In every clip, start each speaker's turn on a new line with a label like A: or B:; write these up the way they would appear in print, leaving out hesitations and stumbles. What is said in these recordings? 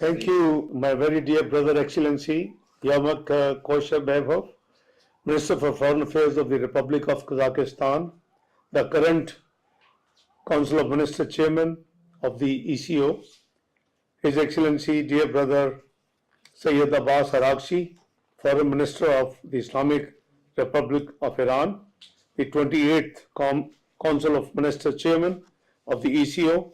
A: Thank you, my very dear brother, Excellency Yamak Koshar Bevov, Minister for Foreign Affairs of the Republic of Kazakhstan, the current Council of Minister Chairman of the ECO, His Excellency, dear brother Sayyid Abbas Arakshi, Foreign Minister of the Islamic Republic of Iran, the 28th Council of Minister Chairman of the ECO,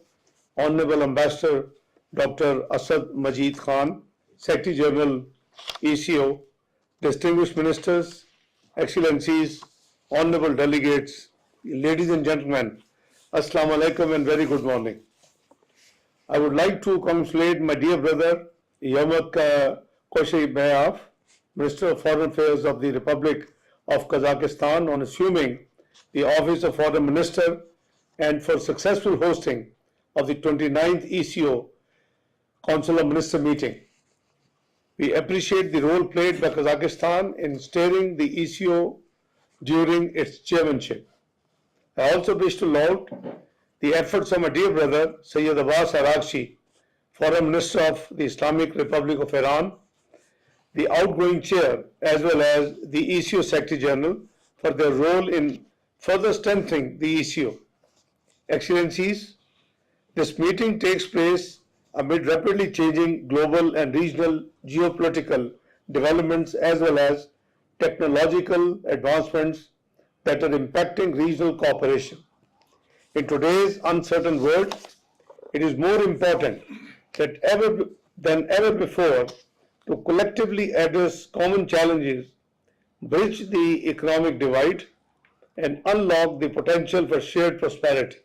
A: Honorable Ambassador Dr. Asad Majid Khan, Secretary General ECO, distinguished ministers, excellencies, honorable delegates, ladies and gentlemen, Assalamu alaikum and very good morning. I would like to congratulate my dear brother Yamak Koshar Bevov, Minister of Foreign Affairs of the Republic of Kazakhstan, on assuming the office of Foreign Minister and for successful hosting of the 29th ECO Council of Minister meeting. We appreciate the role played by Kazakhstan in steering the ECO during its chairmanship. I also wish to laud the efforts of my dear brother Sayyid Abbas Arakshi, Foreign Minister of the Islamic Republic of Iran, the outgoing chair, as well as the ECO Secretary General, for their role in further strengthening the ECO. Excellencies, this meeting takes place amid rapidly changing global and regional geopolitical developments as well as technological advancements that are impacting regional cooperation. In today's uncertain world, it is more important than ever before to collectively address common challenges, bridge the economic divide, and unlock the potential for shared prosperity.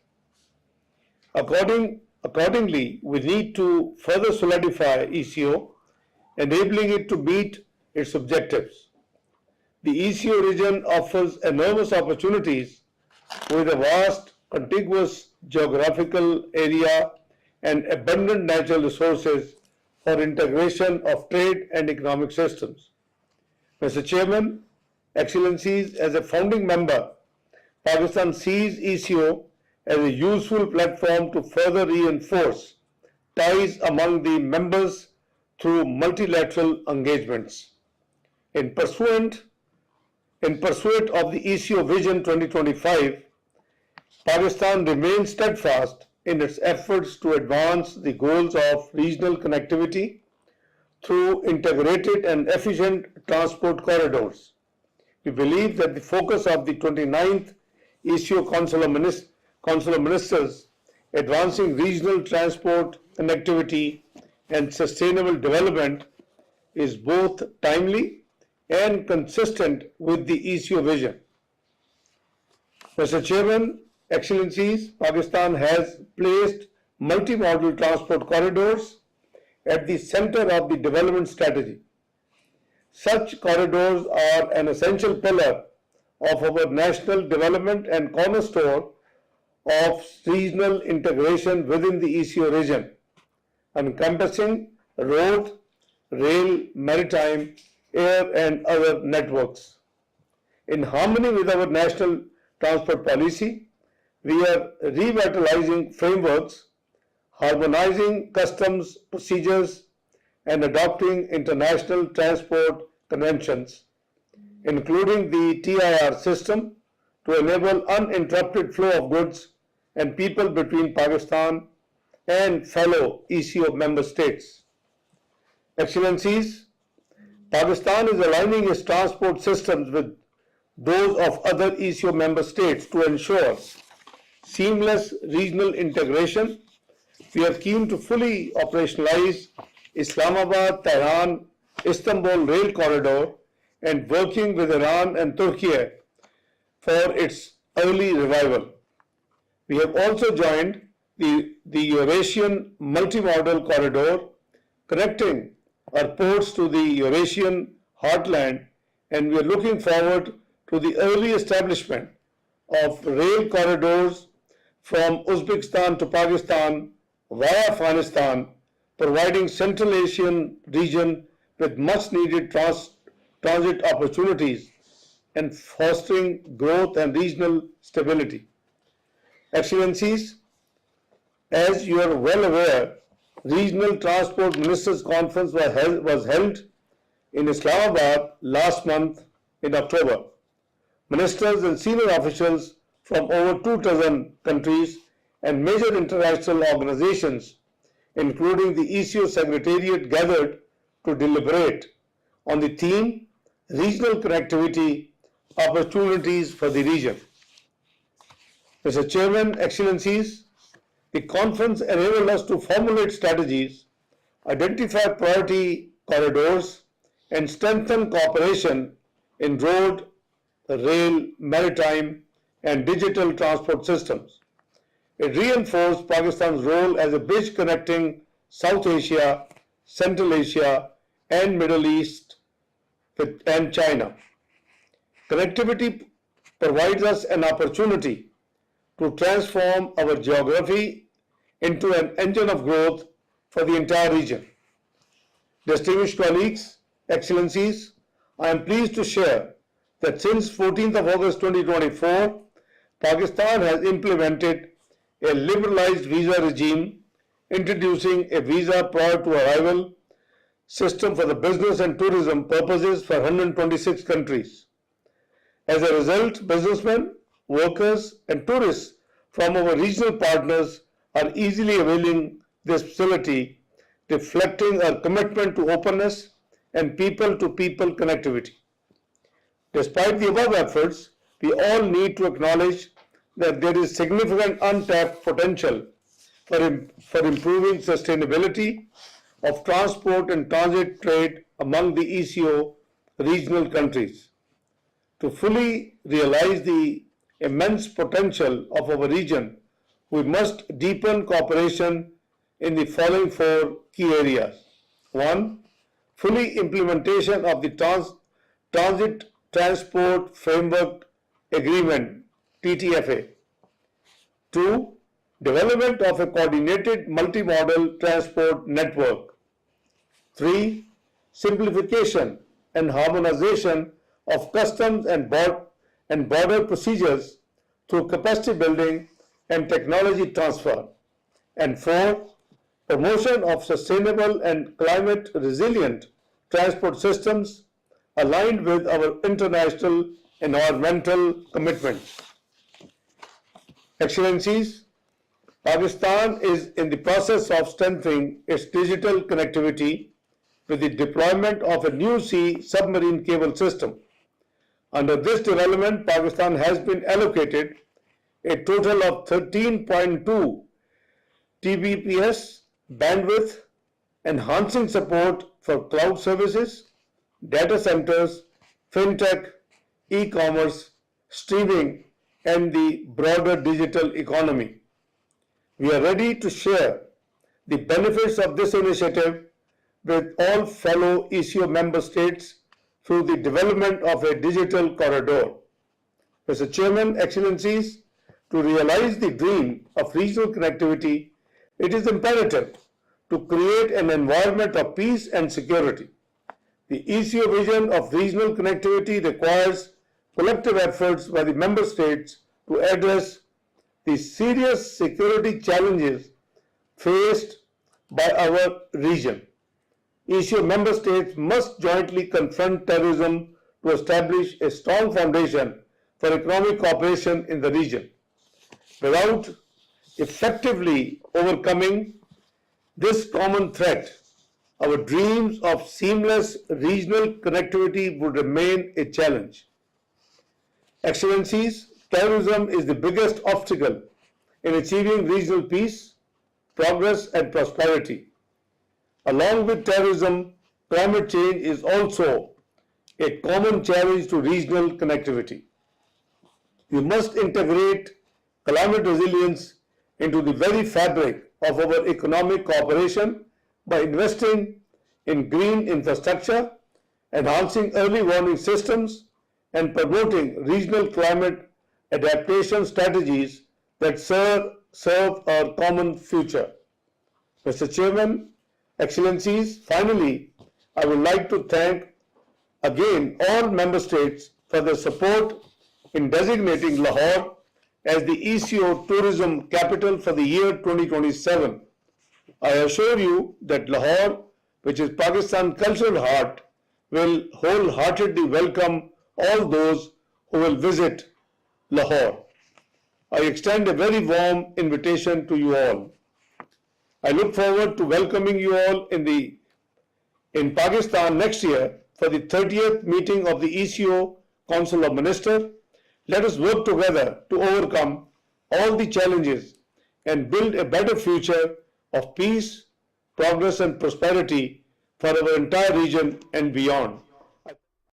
A: Accordingly, we need to further solidify ECO, enabling it to meet its objectives. The ECO region offers enormous opportunities with a vast, contiguous geographical area and abundant natural resources for integration of trade and economic systems. Mr. Chairman, Excellencies, as a founding member, Pakistan sees ECO as a useful platform to further reinforce ties among the members through multilateral engagements. In pursuit of the ECO Vision 2025, Pakistan remains steadfast in its efforts to advance the goals of regional connectivity through integrated and efficient transport corridors. We believe that the focus of the 29th ECO Council of Ministers, advancing regional transport connectivity and sustainable development, is both timely and consistent with the ECO vision. Mr. Chairman, Excellencies, Pakistan has placed multimodal transport corridors at the center of the development strategy. Such corridors are an essential pillar of our national development and cornerstone of regional integration within the ECO region, encompassing road, rail, maritime, air, and other networks. In harmony with our national transport policy, we are revitalizing frameworks, harmonizing customs procedures, and adopting international transport conventions, including the TIR system, to enable uninterrupted flow of goods and people between Pakistan and fellow ECO member states. Excellencies, Pakistan is aligning its transport systems with those of other ECO member states to ensure seamless regional integration. We are keen to fully operationalize Islamabad, Tehran, Istanbul rail corridor and working with Iran and Turkey for its early revival. We have also joined the Eurasian multimodal corridor, connecting our ports to the Eurasian heartland, and we are looking forward to the early establishment of rail corridors from Uzbekistan to Pakistan via Afghanistan, providing Central Asian region with much needed transit opportunities and fostering growth and regional stability. Excellencies, as you are well aware, Regional Transport Ministers Conference was held in Islamabad last month in October. Ministers and senior officials from over 2 dozen countries and major international organizations, including the ECO Secretariat, gathered to deliberate on the theme Regional Connectivity Opportunities for the Region. Mr. Chairman, Excellencies, the conference enabled us to formulate strategies, identify priority corridors, and strengthen cooperation in road, rail, maritime, and digital transport systems. It reinforced Pakistan's role as a bridge connecting South Asia, Central Asia, and Middle East and China. Connectivity provides us an opportunity to transform our geography into an engine of growth for the entire region. Distinguished colleagues, Excellencies, I am pleased to share that since 14th of August 2024, Pakistan has implemented a liberalized visa regime, introducing a visa prior to arrival system for the business and tourism purposes for 126 countries. As a result, businessmen, workers, and tourists from our regional partners are easily availing this facility, reflecting our commitment to openness and people-to-people connectivity. Despite the above efforts, we all need to acknowledge that there is significant untapped potential for improving sustainability of transport and transit trade among the ECO regional countries. To fully realize the immense potential of our region, we must deepen cooperation in the following 4 key areas. 1. Fully implementation of the Transit Transport Framework Agreement, TTFA. 2. Development of a coordinated multimodal transport network. 3. Simplification and harmonization of customs and border procedures through capacity building and technology transfer. And 4. Promotion of sustainable and climate resilient transport systems aligned with our international environmental commitments. Excellencies, Pakistan is in the process of strengthening its digital connectivity with the deployment of a new sea submarine cable system. Under this development, Pakistan has been allocated a total of 13.2 Tbps bandwidth, enhancing support for cloud services, data centers, fintech, e-commerce, streaming, and the broader digital economy. We are ready to share the benefits of this initiative with all fellow ECO member states through the development of a digital corridor. Mr. Chairman, Excellencies, to realize the dream of regional connectivity, it is imperative to create an environment of peace and security. The ECO vision of regional connectivity requires collective efforts by the member states to address the serious security challenges faced by our region. ECO member states must jointly confront terrorism to establish a strong foundation for economic cooperation in the region. Without effectively overcoming this common threat, our dreams of seamless regional connectivity would remain a challenge. Excellencies, terrorism is the biggest obstacle in achieving regional peace, progress, and prosperity. Along with terrorism, climate change is also a common challenge to regional connectivity. We must integrate climate resilience into the very fabric of our economic cooperation by investing in green infrastructure, enhancing early warning systems, and promoting regional climate adaptation strategies that serve our common future. Mr. Chairman, Excellencies, finally, I would like to thank again all member states for their support in designating Lahore as the ECO tourism capital for the year 2027. I assure you that Lahore, which is Pakistan's cultural heart, will wholeheartedly welcome all those who will visit Lahore. I extend a very warm invitation to you all. I look forward to welcoming you all in Pakistan next year for the 30th meeting of the ECO Council of Ministers. Let us work together to overcome all the challenges and build a better future of peace, progress and prosperity for our entire region and beyond.